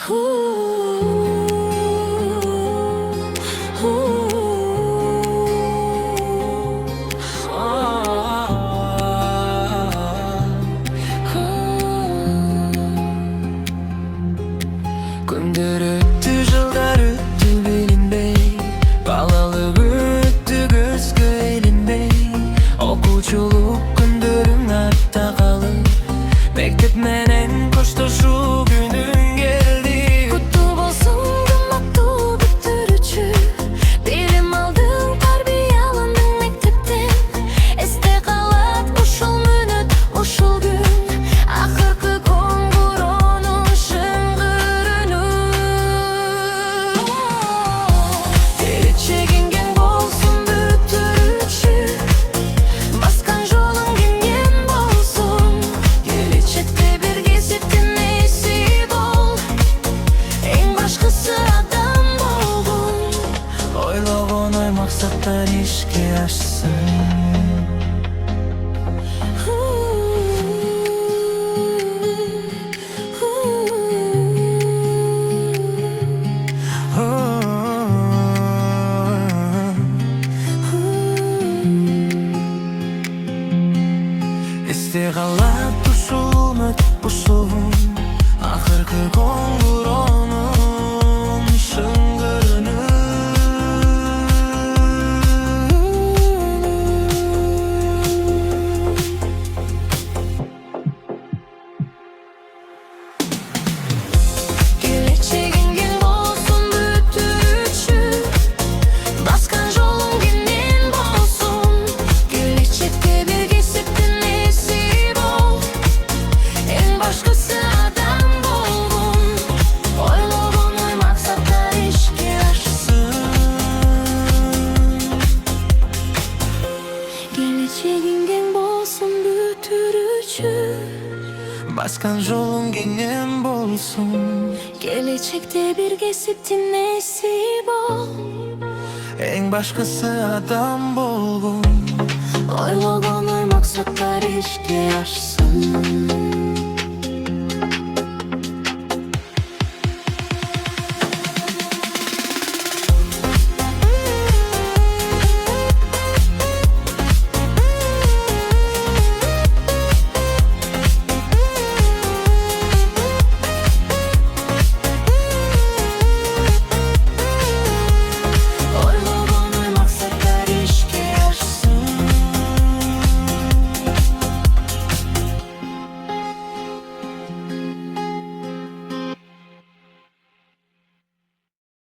Günler öttü, yıllar öttü belimde, balalı öttü gözgü elimde. Okuçuluk günlerim artta kalıp, mektep menen koştuşu günün geldi. Kutlu bolsun gün maktub bitirүүчү, bilim aldın, tarbiye alındın mektepten. Esте kalat uşul münөт, uşul gün, akыркы коңгуроонун шыңгырынуу. Келечегиңген болсун бүтүрүүчү, баскан жолуң кеңен болсун. Келечекте бирге септин насип бол, эң башкысы адам болгон. Ойлогон ой максаттар ишке ашсын. Esте калат ушул үмүт ушул, акыркы коңгуроонун шыңгырынуу. Келечегиңген болсун бүтүрүүчү, баскан жолуң кенен болсун. Келечекте бирге септин насип бол, эң башкысы адам болгон. Ойлогон ой максаттар ишке ашсын. Келечегиңген болсун бүтүрүүчү, Баскан жолуң кеңен болсун. келечекте бирге септин насип бол, Эң башкысы адам болгон. ойлогон ой максаттар ишке ашсын.